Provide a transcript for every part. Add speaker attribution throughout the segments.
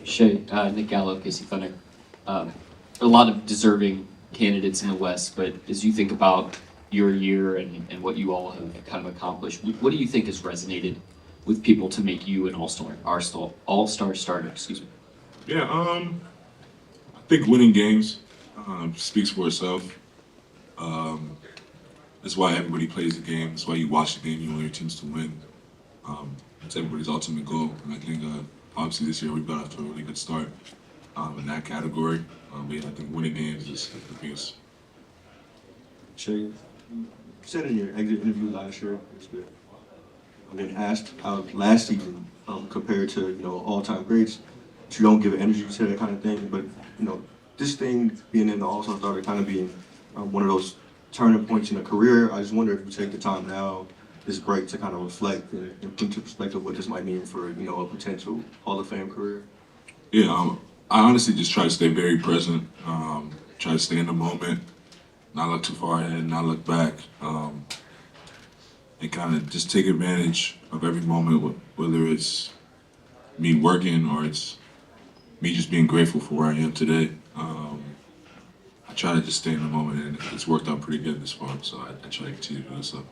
Speaker 1: Shai, Nick Gallo, Casey Thunder. A lot of deserving candidates in the West, but as you think about your year and what you all have kind of accomplished, what do you think has resonated with people to make you an all-star starter? Excuse me.
Speaker 2: Yeah, I think winning games speaks for itself. That's why everybody plays the game. That's why you watch the game. You want your teams to win. That's everybody's ultimate goal. And I think obviously this year we got off to a really good start in that category. But yeah, I think winning games is the biggest.
Speaker 3: Shai, you said in your exit interview last year, I've been asked how last season compared to all-time greats, that you don't give energy to that kind of thing. But this thing being in the All-Star starter, kind of being one of those turning points in a career. I just wonder if you take the time now, this break, to kind of reflect and put into perspective what this might mean for a potential Hall of Fame career.
Speaker 2: Yeah, I honestly just try to stay very present. Try to stay in the moment, not look too far ahead, not look back, and kind of just take advantage of every moment, whether it's me working or it's me just being grateful for where I am today. I try to just stay in the moment, and it's worked out pretty good this far, so I try to continue to do so.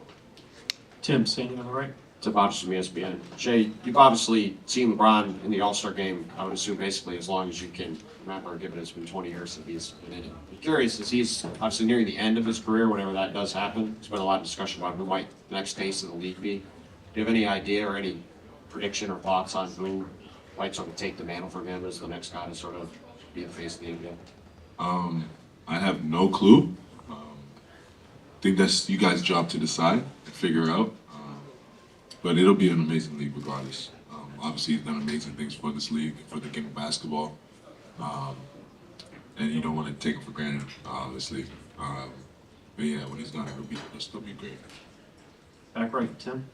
Speaker 1: Tim, standing on the right.
Speaker 4: To Bob from ESPN. Shai, you've obviously seen LeBron in the All-Star game, I would assume basically as long as you can remember, given it's been 20 years since he's been in it. I'm curious, as he's obviously nearing the end of his career, whenever that does happen, there's been a lot of discussion about who might the next face of the league be. Do you have any idea or any prediction or thoughts on who might sort of take the mantle from him as the next guy to sort of be the face of the NBA?
Speaker 2: I have no clue. I think that's you guys' job to decide and figure out. But it'll be an amazing league regardless. Obviously, he's done amazing things for this league, for the game of basketball. And you don't want to take him for granted, obviously. But yeah, when he's done, it'll still be great.
Speaker 1: Back right, Tim.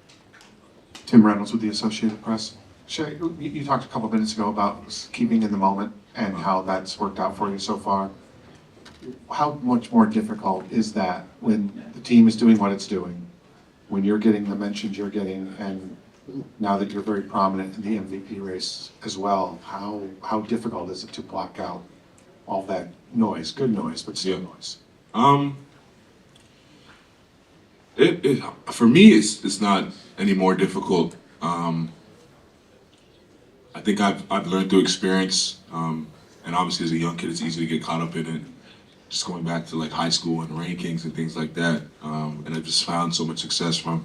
Speaker 5: Tim Reynolds with the Associated Press. Shai, you talked a couple minutes ago about keeping in the moment and how that's worked out for you so far. How much more difficult is that when the team is doing what it's doing, when you're getting the mentions you're getting, and now that you're very prominent in the MVP race as well, how difficult is it to block out all that noise, good noise, but still noise?
Speaker 2: For me, it's not any more difficult. I think I've learned through experience, and obviously as a young kid, it's easy to get caught up in it. Just going back to like high school and rankings and things like that, and I've just found so much success from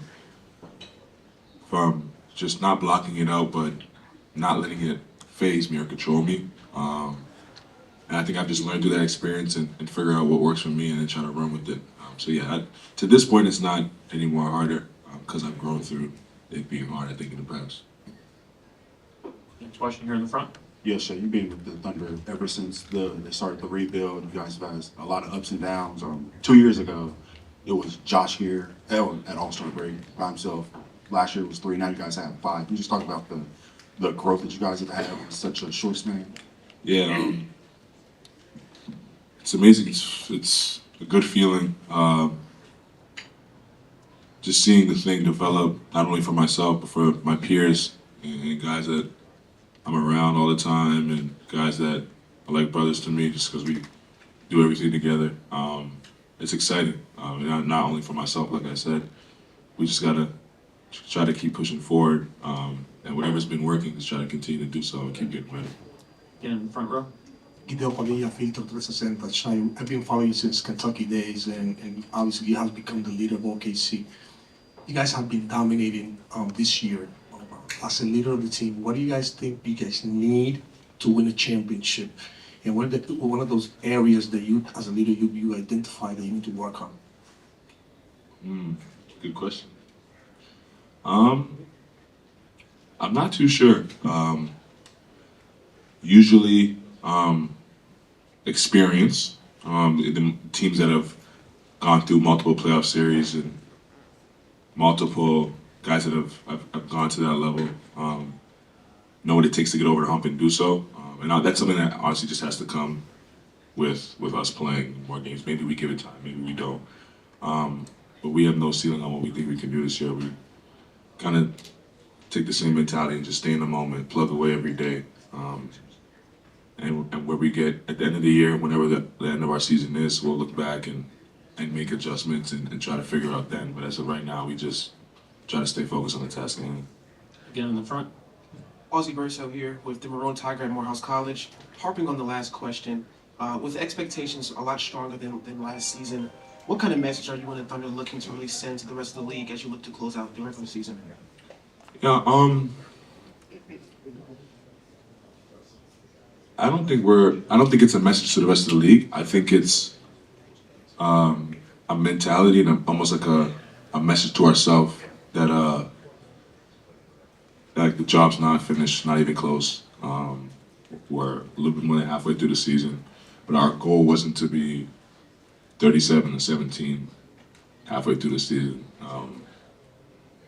Speaker 2: just not blocking it out, but not letting it phase me or control me. And I think I've just learned through that experience and figure out what works for me and then try to run with it. So yeah, to this point, it's not any more harder because I've grown through it being hard, I think, in the past.
Speaker 1: Next question here in the front.
Speaker 6: Yeah, Shai, you've been with the Thunder ever since they started the rebuild. You guys have had a lot of ups and downs. 2 years ago, it was Josh here at All-Star break by himself. Last year it was 3. Now you guys have 5. Can you just talk about the growth that you guys have had in such a short span?
Speaker 2: Yeah, it's amazing. It's a good feeling. Just seeing the thing develop, not only for myself, but for my peers and guys that I'm around all the time, and guys that are like brothers to me just because we do everything together. It's exciting, not only for myself, like I said. We just got to try to keep pushing forward, and whatever's been working, just try to continue to do so and keep getting better.
Speaker 1: Get in the front row.
Speaker 7: Gideon Padilla, Filtro 360. Shai, I've been following you since Kentucky days, and obviously you have become the leader of OKC. You guys have been dominating this year. As a leader of the team, what do you guys think you guys need to win a championship? And what are one of those areas that you, as a leader, you identify that you need to work on?
Speaker 2: Good question. I'm not too sure. Usually, experience. The teams that have gone through multiple playoff series and multiple guys that have gone to that level know what it takes to get over the hump and do so. And that's something that honestly just has to come with us playing more games. Maybe we give it time, maybe we don't. But we have no ceiling on what we think we can do this year. We kind of take the same mentality and just stay in the moment, plug away every day. and where we get at the end of the year, whenever the end of our season is, we'll look back and make adjustments and try to figure out then. But as of right now, we just try to stay focused on the task at hand.
Speaker 1: Again in the front.
Speaker 8: Ozzie Burso here with the Maroon Tiger at Morehouse College. Harping on the last question, with expectations a lot stronger than last season, what kind of message are you and the Thunder looking to really send to the rest of the league as you look to close out the regular season?
Speaker 2: Yeah, I don't think it's a message to the rest of the league. I think it's a mentality and almost like a message to ourselves that like the job's not finished, not even close. We're a little bit more than halfway through the season, but our goal wasn't to be 37-17 halfway through the season.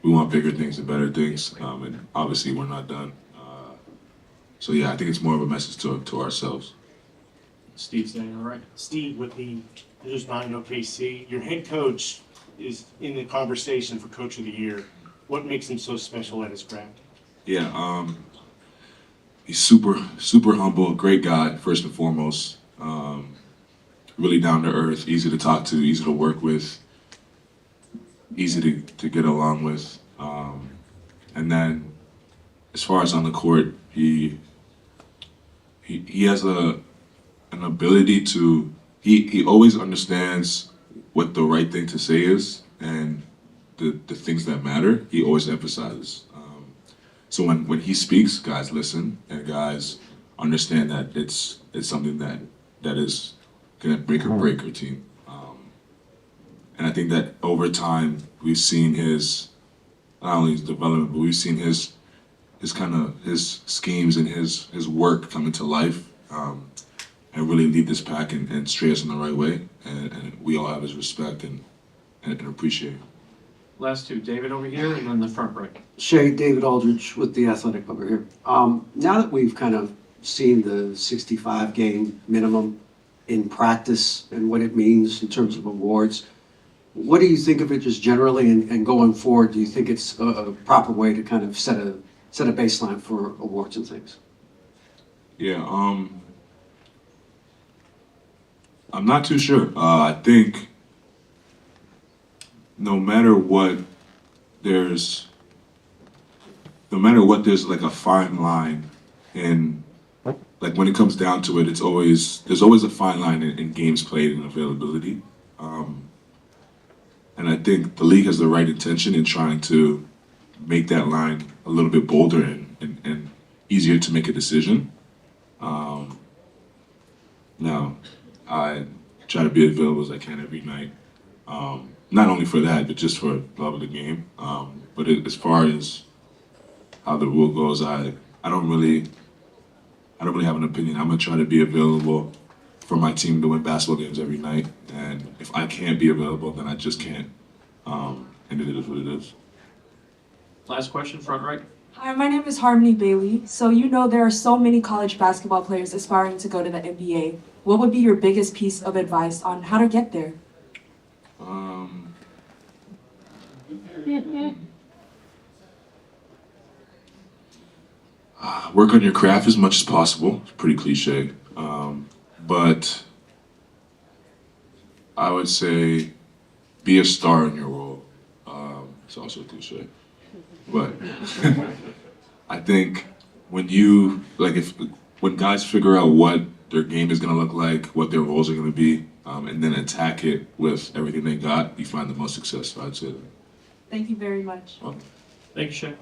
Speaker 2: We want bigger things and better things, and obviously we're not done. So yeah, I think it's more of a message to ourselves.
Speaker 1: Steve saying all right.
Speaker 9: Steve, with the news behind OKC, your head coach is in the conversation for Coach of the Year. What makes him so special at his craft?
Speaker 2: Yeah, he's super humble, great guy first and foremost. Really down to earth, easy to talk to, easy to work with, easy to get along with. And then, as far as on the court, he has an ability to. He always understands what the right thing to say is, and the things that matter. He always emphasizes. So when he speaks, guys listen, and guys understand that it's something that is gonna make or break our team. And I think that over time we've seen his not only his development, but we've seen his schemes and his work come into life, and really lead this pack and stray us in the right way. And we all have his respect and appreciate it.
Speaker 1: Last two, David over here, and then the front right.
Speaker 10: Shai, David Aldridge with The Athletic over here. Now that we've kind of seen the 65 game minimum in practice and what it means in terms of awards, what do you think of it just generally and going forward? Do you think it's a proper way to kind of set a baseline for awards and things?
Speaker 2: Yeah, I'm not too sure. I think no matter what, there's like a fine line in, like when it comes down to it, there's always a fine line in games played and availability. And I think the league has the right intention in trying to make that line a little bit bolder and easier to make a decision. Now, I try to be as available as I can every night. Not only for that, but just for love of the game. But as far as how the rule goes, I don't really have an opinion. I'm gonna try to be available for my team to win basketball games every night. And if I can't be available, then I just can't. And it is what it is.
Speaker 1: Last question, front right.
Speaker 11: Hi, my name is Harmony Bailey. So you know there are so many college basketball players aspiring to go to the NBA. What would be your biggest piece of advice on how to get there?
Speaker 2: Work on your craft as much as possible. It's pretty cliche. But I would say be a star in your role. It's also cliche. But I think when guys figure out what their game is going to look like, what their roles are going to be, and then attack it with everything they got, you find the most success, I'd say.
Speaker 11: Thank you very much.
Speaker 2: Well,
Speaker 1: Thank you, Shai.